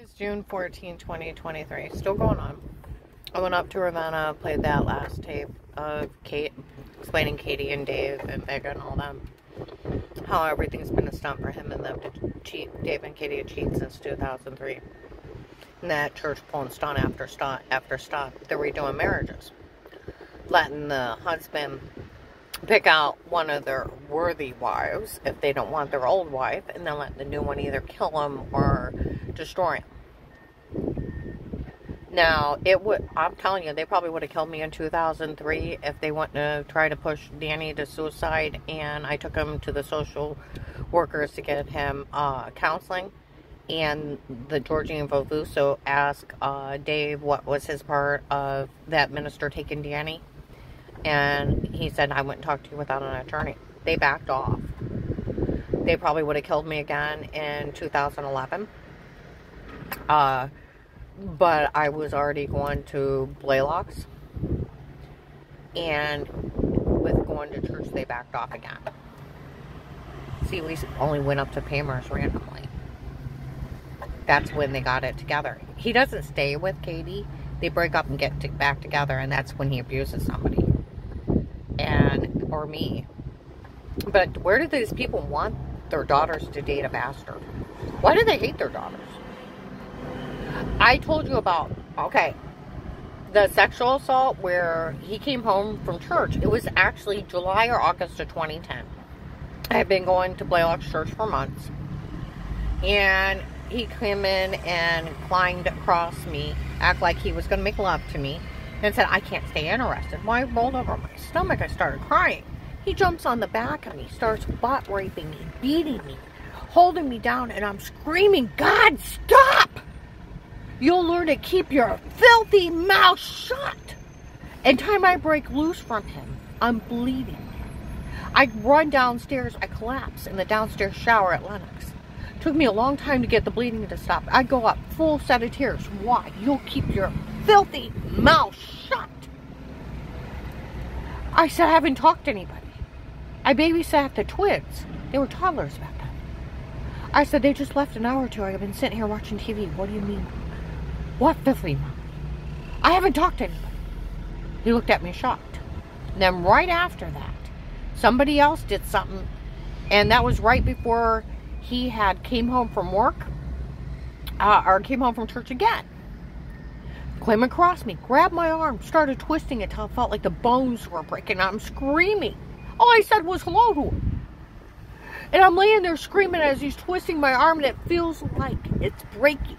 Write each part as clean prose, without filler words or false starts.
It's June 14, 2023. Still going on. I went up to Ravenna, played that last tape of Kate explaining Katie and Dave and Vega and all them. How everything's been a stunt for him and them to cheat. Dave and Katie had cheated since 2003. And that church pulling stunt after stunt after stunt. They're redoing marriages. Letting the husband pick out one of their worthy wives if they don't want their old wife, and then let the new one either kill him or destroy him. Now, I'm telling you, they probably would have killed me in 2003 if they wouldn't have tried to push Danny to suicide, and I took him to the social workers to get him counseling. And the Georgine Vovuso asked Dave what was his part of that minister taking Danny. And he said, I wouldn't talk to you without an attorney. They backed off. They probably would have killed me again in 2011. But I was already going to Blaylock's. And with going to church, they backed off again. See, we only went up to Pamers randomly. That's when they got it together. He doesn't stay with Katie. They break up and get back together, and that's when he abuses somebody. Or me. But where do these people want their daughters to date a bastard? Why do they hate their daughters? I told you about, the sexual assault where he came home from church. It was actually July or August of 2010. I had been going to Blaylock's church for months. And he came in and climbed across me, act like he was going to make love to me, and said, I can't stay interested. Well, I rolled over my stomach. I started crying. He jumps on the back of me, starts butt raping me, beating me, holding me down, and I'm screaming, God, stop! You'll learn to keep your filthy mouth shut. And time I break loose from him, I'm bleeding. I run downstairs. I collapse in the downstairs shower at Lennox. Took me a long time to get the bleeding to stop. I go up, full set of tears. Why? You'll keep your filthy mouth shut. I said, I haven't talked to anybody. I babysat the twins. They were toddlers back then. I said, they just left an hour or two. I've been sitting here watching TV. What do you mean? What filthy mouth? I haven't talked to anybody. He looked at me shocked. And then right after that, somebody else did something. And that was right before he came home from work. Or came home from church again. Came across me, grabbed my arm, started twisting it till it felt like the bones were breaking. I'm screaming. All I said was hello to him. And I'm laying there screaming as he's twisting my arm, and it feels like it's breaking.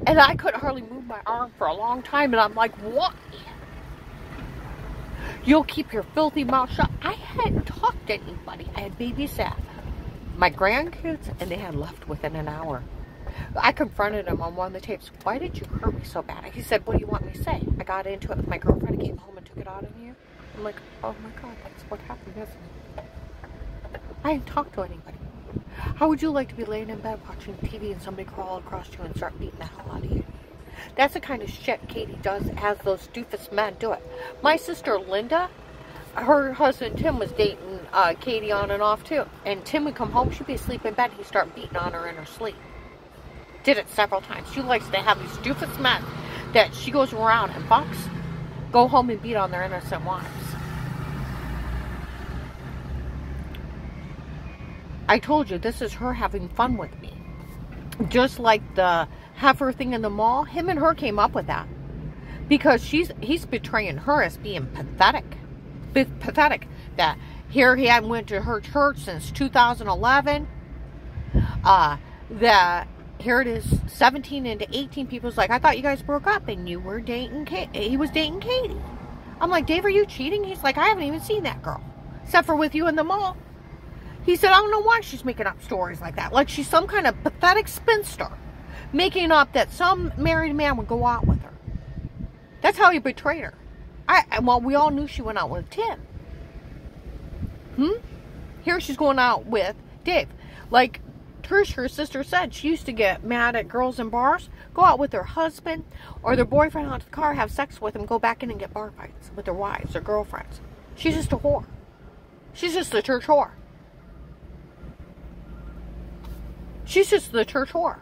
And I couldn't hardly move my arm for a long time, and I'm like, what? You'll keep your filthy mouth shut. I hadn't talked to anybody. I had babysat my grandkids, and they had left within an hour. I confronted him on one of the tapes. Why did you hurt me so bad? He said, what do you want me to say? I got into it with my girlfriend. I came home and took it out on you. I'm like, oh my God, that's what happened, isn't it? I didn't talk to anybody. How would you like to be laying in bed watching TV and somebody crawl across you and start beating the hell out of you? That's the kind of shit Katie does as those doofus men do it. My sister Linda, her husband Tim was dating Katie on and off too. And Tim would come home, she'd be asleep in bed, he'd start beating on her in her sleep. Did it several times. She likes to have these doofus men that she goes around and fucks, go home and beat on their innocent wives. I told you, this is her having fun with me. Just like the heifer thing in the mall, him and her came up with that. Because he's betraying her as being pathetic. Pathetic. That here he hadn't went to her church since 2011. That here it is, 17 into 18 people's like, I thought you guys broke up and you were dating he was dating Katie. I'm like, Dave, are you cheating? He's like, I haven't even seen that girl. Except for with you in the mall. He said, I don't know why she's making up stories like that. Like she's some kind of pathetic spinster. Making up that some married man would go out with her. That's how he betrayed her. Well, we all knew she went out with Tim. Here she's going out with Dave. Like Trish, her sister, said she used to get mad at girls in bars, go out with their husband or their boyfriend out to the car, have sex with them, go back in and get bar fights with their wives or girlfriends. She's just a whore. She's just a church whore. She's just the church whore.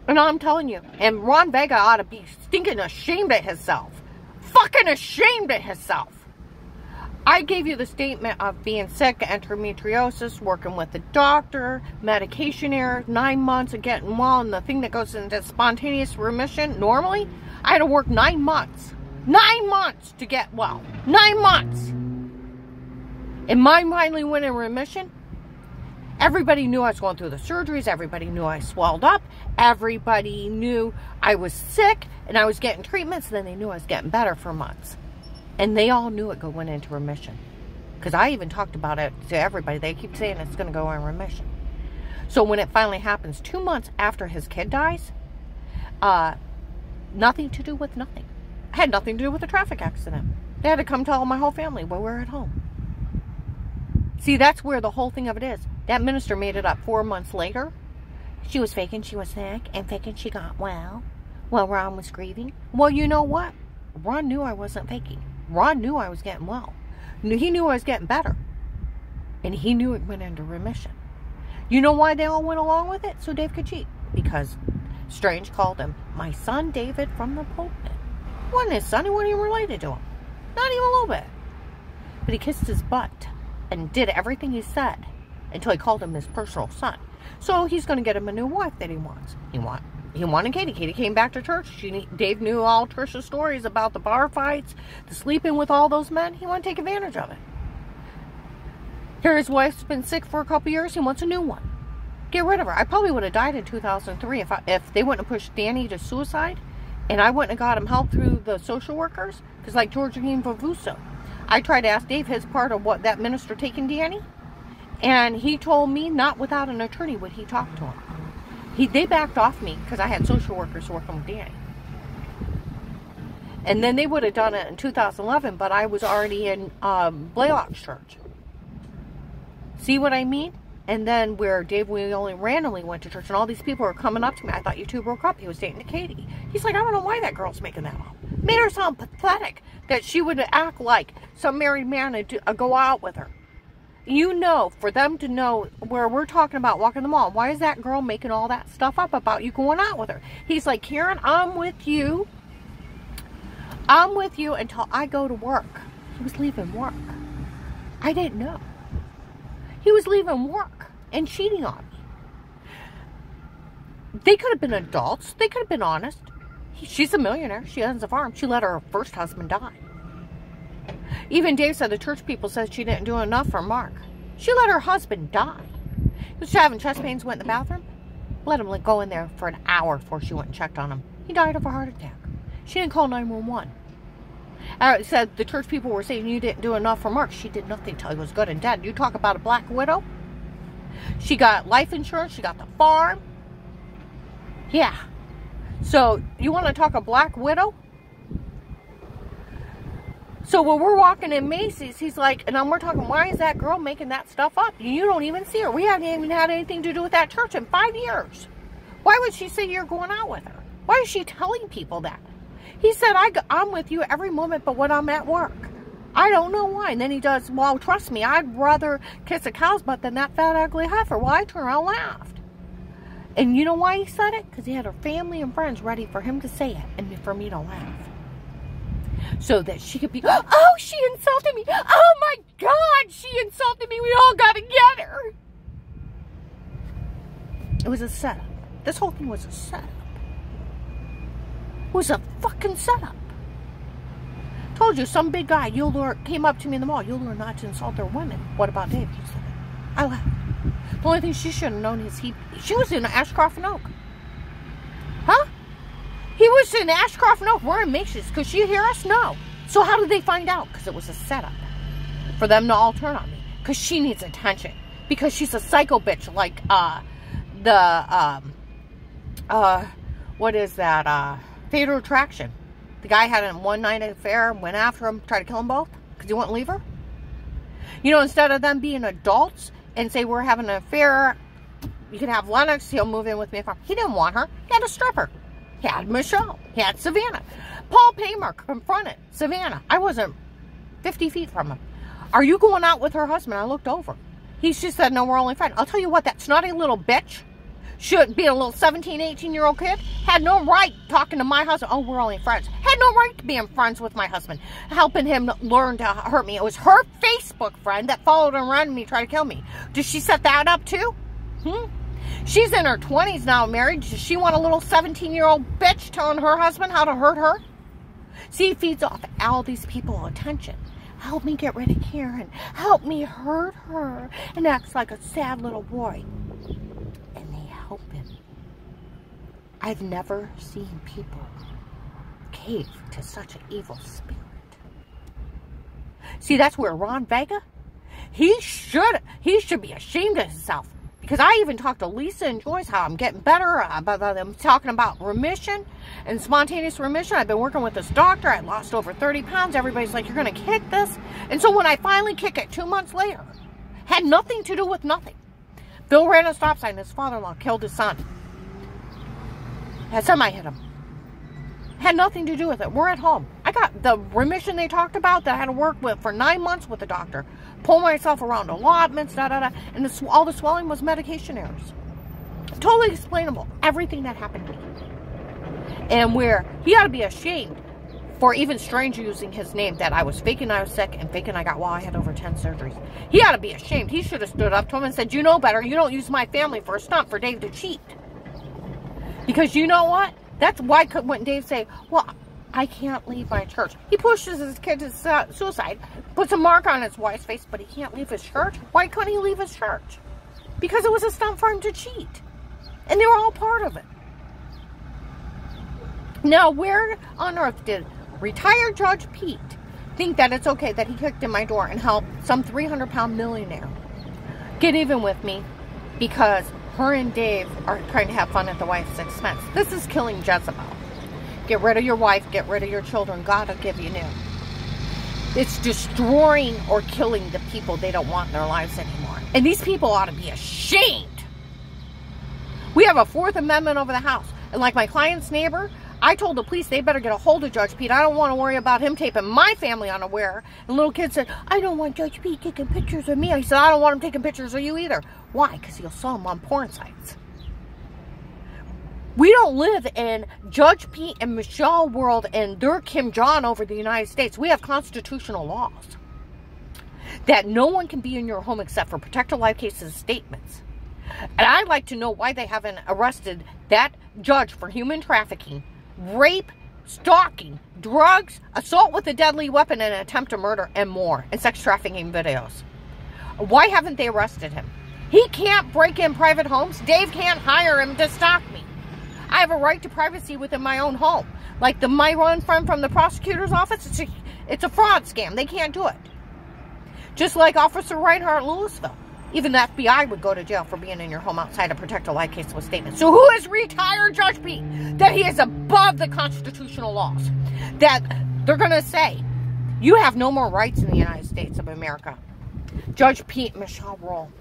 And I'm telling you, and Ron Vega ought to be stinking ashamed of himself. Fucking ashamed of himself. I gave you the statement of being sick, endometriosis, working with the doctor, medication error, 9 months of getting well, and the thing that goes into spontaneous remission. Normally, I had to work 9 months. 9 months to get well. 9 months. And mine finally went in remission. Everybody knew I was going through the surgeries. Everybody knew I swelled up. Everybody knew I was sick and I was getting treatments. And then they knew I was getting better for months. And they all knew it went into remission. Because I even talked about it to everybody. They keep saying it's going to go in remission. So when it finally happens 2 months after his kid dies, nothing to do with nothing. I had nothing to do with the traffic accident. They had to come tell my whole family while we were at home. See, that's where the whole thing of it is. That minister made it up 4 months later. She was faking she was sick and faking she got well while Ron was grieving. Well, you know what? Ron knew I wasn't faking. Ron knew I was getting well. He knew I was getting better. And he knew it went into remission. You know why they all went along with it? So Dave could cheat. Because Strange called him my son David from the pulpit. Wasn't his son. He wasn't even related to him. Not even a little bit. But he kissed his butt and did everything he said until he called him his personal son. So he's going to get him a new wife that he wants. He wanted Katie. Katie came back to church. Dave knew all Trisha's stories about the bar fights, the sleeping with all those men. He wanted to take advantage of it. Here his wife's been sick for a couple years. He wants a new one. Get rid of her. I probably would have died in 2003 if they wouldn't have pushed Danny to suicide and I wouldn't have got him help through the social workers. Because like Georgine Vavuso, I tried to ask Dave his part of what that minister taking Danny. And he told me not without an attorney would he talk to him. They backed off me because I had social workers working with Danny. And then they would have done it in 2011, but I was already in Blaylock's church. See what I mean? And then where Dave only randomly went to church and all these people were coming up to me. I thought you two broke up. He was dating Katie. He's like, I don't know why that girl's making that up. Made her sound pathetic that she would act like some married man and go out with her. You know, for them to know where we're talking about walking the mall, why is that girl making all that stuff up about you going out with her? He's like, Karen, I'm with you. I'm with you until I go to work. He was leaving work. I didn't know. He was leaving work and cheating on me. They could have been adults. They could have been honest. She's a millionaire. She owns a farm. She let her first husband die. Even Dave said the church people said she didn't do enough for Mark. She let her husband die. He was having chest pains, went in the bathroom. Let him go in there for an hour before she went and checked on him. He died of a heart attack. She didn't call 911. Said the church people were saying you didn't do enough for Mark. She did nothing till he was good and dead. You talk about a black widow. She got life insurance. She got the farm. Yeah. So you want to talk a black widow? So when we're walking in Macy's, he's like, and we're talking, why is that girl making that stuff up? You don't even see her. We haven't even had anything to do with that church in 5 years. Why would she say you're going out with her? Why is she telling people that? He said, I'm with you every moment but when I'm at work. I don't know why. And then he does, well, trust me, I'd rather kiss a cow's butt than that fat, ugly heifer. Well, I turned around and laughed. And you know why he said it? Because he had her family and friends ready for him to say it and for me to laugh. So that she could be, oh, she insulted me. Oh my God, she insulted me. We all got together. It was a setup. This whole thing was a setup. It was a fucking setup. Told you, some big guy, came up to me in the mall. You'll learn not to insult their women. What about Dave? He said it. I laughed. The only thing she should have known is she was in Ashcroft and Oak. Huh? He was in Ashcroft and Oak. We're in Macy's. Could she hear us? No. So how did they find out? Because it was a setup for them to all turn on me. Because she needs attention. Because she's a psycho bitch like what is that? Fatal Attraction. The guy had a one-night affair, went after him, tried to kill them both because he wouldn't leave her. You know, instead of them being adults and say we're having an affair, you can have Lennox, he'll move in with me. He didn't want her. He had a stripper. He had Michelle. He had Savannah. Paul Paymer confronted Savannah. I wasn't 50 feet from him. Are you going out with her husband? I looked over. He just said, no, we're only friends. I'll tell you what, that snotty little bitch Should be a little 17, 18-year-old kid. Had no right talking to my husband. Oh, we're only friends. Had no right to being friends with my husband. Helping him learn to hurt me. It was her Facebook friend that followed him around me, tried to kill me. Does she set that up too? She's in her 20s now, married. Does she want a little 17-year-old bitch telling her husband how to hurt her? See, he feeds off all these people attention. Help me get rid of Karen. Help me hurt her. And acts like a sad little boy. And they help him. I've never seen people cave to such an evil spirit. See, that's where Ron Vega, he should be ashamed of himself. Because I even talked to Lisa and Joyce how I'm getting better, about them talking about remission and spontaneous remission. I've been working with this doctor. I lost over 30 pounds. Everybody's like, you're going to kick this. And so when I finally kick it 2 months later, had nothing to do with nothing. Bill ran a stop sign. His father-in-law killed his son. Had somebody hit him. Had nothing to do with it. We're at home. I got the remission they talked about that I had to work with for 9 months with the doctor. Pull myself around allotments, and all the swelling was medication errors. Totally explainable. Everything that happened to me. And where he ought to be ashamed for even stranger using his name, that I was faking I was sick and faking I got, well, I had over 10 surgeries. He ought to be ashamed. He should have stood up to him and said, you know better. You don't use my family for a stunt for Dave to cheat. Because you know what? That's why wouldn't Dave say, well, I can't leave my church. He pushes his kid to suicide, puts a mark on his wife's face, but he can't leave his church. Why couldn't he leave his church? Because it was a stunt for him to cheat. And they were all part of it. Now, where on earth did retired Judge Pete think that it's okay that he kicked in my door and helped some 300-pound millionaire get even with me because her and Dave are trying to have fun at the wife's expense? This is killing Jezebel. Get rid of your wife, get rid of your children. God will give you new. It's destroying or killing the people they don't want in their lives anymore. And these people ought to be ashamed. We have a Fourth Amendment over the house. And like my client's neighbor, I told the police they better get a hold of Judge Pete. I don't want to worry about him taping my family unaware. And little kid said, I don't want Judge Pete taking pictures of me. I said, I don't want him taking pictures of you either. Why? Because he'll sell them on porn sites. We don't live in Judge Pete and Michelle world and their Kim Jong over the United States. We have constitutional laws that no one can be in your home except for protected life cases statements. And I'd like to know why they haven't arrested that judge for human trafficking, rape, stalking, drugs, assault with a deadly weapon, and attempt to murder, and more, and sex trafficking videos. Why haven't they arrested him? He can't break in private homes. Dave can't hire him to stalk me. I have a right to privacy within my own home. Like my one friend from the prosecutor's office, it's a fraud scam. They can't do it. Just like Officer Reinhardt Louisville. Even the FBI would go to jail for being in your home outside a protected life case with statements. So who is retired Judge Pete? That he is above the constitutional laws. That they're going to say, you have no more rights in the United States of America. Judge Pete, Michelle Roll.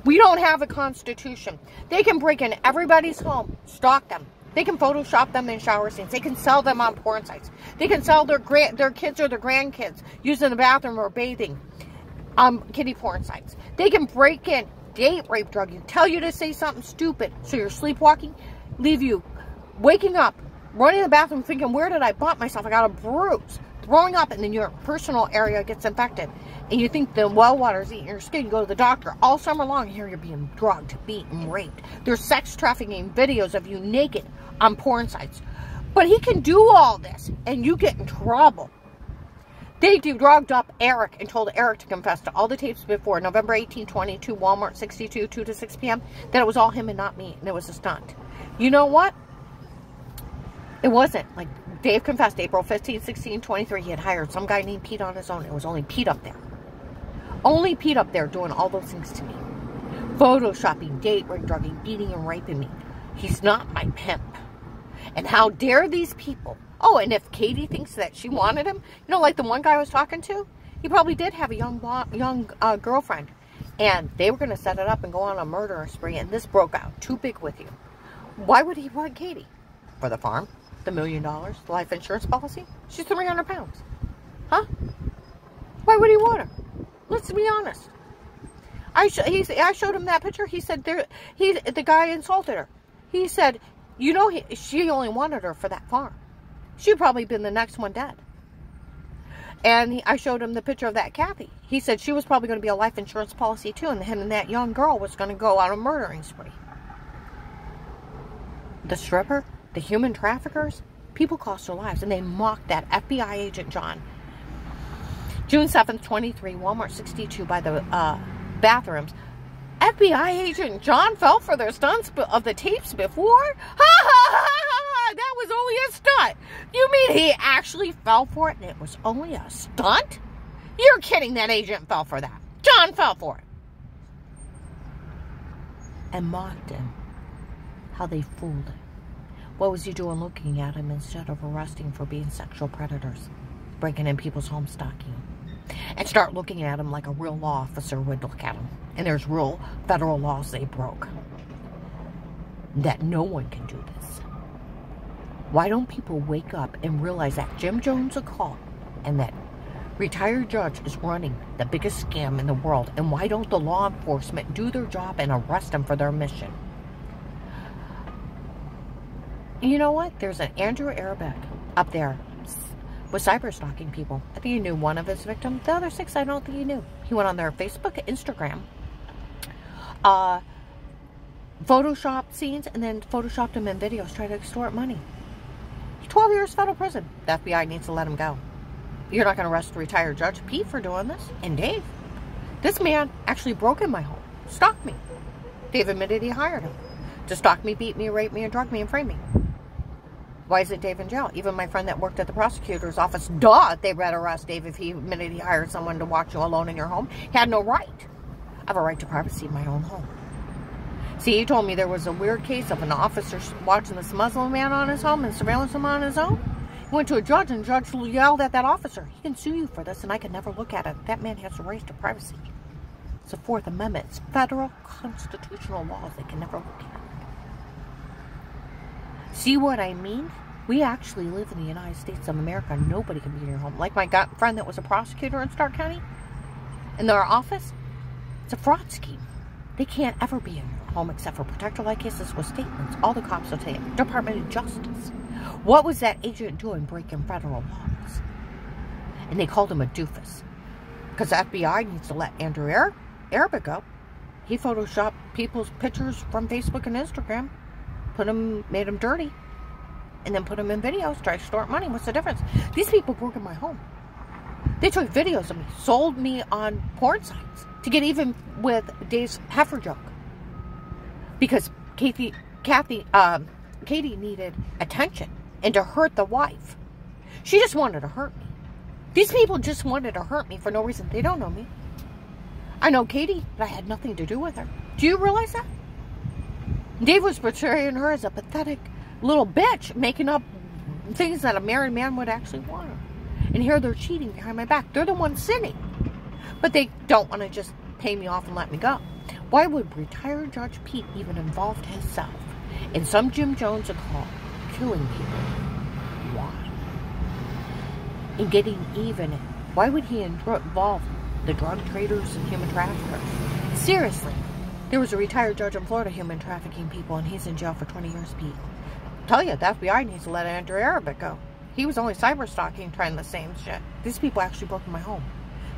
We don't have a constitution. They can break in everybody's home, stalk them. They can Photoshop them in shower scenes. They can sell them on porn sites. They can sell their kids or their grandkids using the bathroom or bathing on kiddie porn sites. They can break in, date rape, drug you, tell you to say something stupid so you're sleepwalking, leave you waking up, running to the bathroom thinking, where did I bump myself? I got a bruise. Throwing up, and then your personal area gets infected. And you think the well water's eating your skin. You go to the doctor all summer long. Here you're being drugged, beaten, raped. There's sex trafficking videos of you naked on porn sites. But he can do all this, and you get in trouble. They drugged up Eric and told Eric to confess to all the tapes before November 18, 22, Walmart 62, 2 to 6 p.m. that it was all him and not me, and it was a stunt. You know what? It wasn't. Like, Dave confessed April 15, 16, 23. He had hired some guy named Pete on his own. It was only Pete up there. Only Pete up there doing all those things to me. Photoshopping, date rape, drugging, beating, and raping me. He's not my pimp. And how dare these people? Oh, and if Katie thinks that she wanted him, you know, like the one guy I was talking to, he probably did have a young girlfriend. And they were going to set it up and go on a murder spree, and this broke out. Too big with you. Why would he want Katie? For the farm? The $1 million? The life insurance policy? She's 300 pounds. Huh? Why would he want her? Let's be honest. I showed him that picture. He said the guy insulted her. He said, you know, she only wanted her for that farm. She'd probably been the next one dead. And I showed him the picture of that Kathy. He said she was probably going to be a life insurance policy too, and him and that young girl was going to go on a murdering spree. The stripper, the human traffickers, people cost their lives, and they mocked that FBI agent John. June 7th, 23, Walmart 62 by the bathrooms. FBI agent John fell for their stunts of the tapes before? Ha ha ha ha! That was only a stunt. You mean he actually fell for it and it was only a stunt? You're kidding, that agent fell for that. John fell for it. And mocked him. How they fooled him. What was he doing looking at him instead of arresting for being sexual predators? Breaking in people's homes, stalking them. And start looking at him like a real law officer would look at him. And there's real federal laws they broke. That no one can do this. Why don't people wake up and realize that Jim Jones a cult and that retired judge is running the biggest scam in the world? And why don't the law enforcement do their job and arrest them for their mission? You know what? There's an Andrew Arabic up there was cyber stalking people. I think he knew one of his victims. The other 6, I don't think he knew. He went on their Facebook, Instagram, photoshopped scenes, and then photoshopped them in videos, trying to extort money. 12 years federal prison. The FBI needs to let him go. You're not going to arrest retired Judge Pete for doing this. And Dave. This man actually broke in my home. Stalked me. Dave admitted he hired him to stalk me, beat me, rape me, and drug me, and frame me. Why is it Dave in jail? Even my friend that worked at the prosecutor's office, they would arrest Dave if he admitted he hired someone to watch you alone in your home. He had no right. I have a right to privacy in my own home. See, he told me there was a weird case of an officer watching this Muslim man on his home and surveillance him on his own. He went to a judge, and the judge yelled at that officer, "He can sue you for this, and I can never look at it. That man has a right to privacy." It's the 4th Amendment. It's federal constitutional laws. They can never look at it. See what I mean? We actually live in the United States of America. Nobody can be in your home. Like my friend that was a prosecutor in Stark County, in their office, it's a fraud scheme. They can't ever be in your home except for protector-like cases with statements. All the cops will tell you. Department of Justice. What was that agent doing breaking federal laws? And they called him a doofus. Because the FBI needs to let Andrew Arabic go. He photoshopped people's pictures from Facebook and Instagram. Made them dirty, and then put them in videos, tried to extort money. What's the difference? These people broke in my home. They took videos of me, sold me on porn sites to get even with Dave's heifer joke. Because Katie needed attention and to hurt the wife. She just wanted to hurt me. These people just wanted to hurt me for no reason. They don't know me. I know Katie, but I had nothing to do with her. Do you realize that? Dave was portraying her as a pathetic little bitch, making up things that a married man would actually want her. And here they're cheating behind my back. They're the ones sinning. But they don't want to just pay me off and let me go. Why would retired Judge Pete even involve himself in some Jim Jones call killing people? Why? And getting even. Why would he involve the drug traders and human traffickers? Seriously. There was a retired judge in Florida human trafficking people, and he's in jail for 20 years, Pete. I tell you, the FBI needs to let Andrew Arabic go. He was only cyber stalking, trying the same shit. These people actually broke in my home.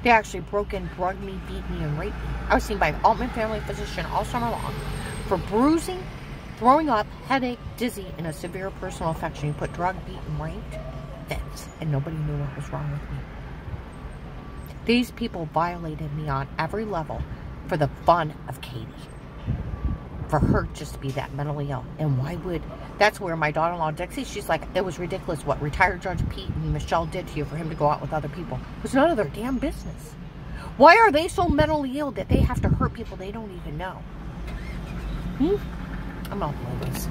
They actually broke in, drugged me, beat me, and raped me. I was seen by an Altman family physician all summer long for bruising, throwing up, headache, dizzy, and a severe personal affection. You put drug, beat, and raped, fits, and nobody knew what was wrong with me. These people violated me on every level for the fun of Katie. For her just to be that mentally ill. And why would... That's where my daughter-in-law, Dixie, she's like, it was ridiculous what retired Judge Pete and Michelle did to you for him to go out with other people. It was none of their damn business. Why are they so mentally ill that they have to hurt people they don't even know? I'm not believing this.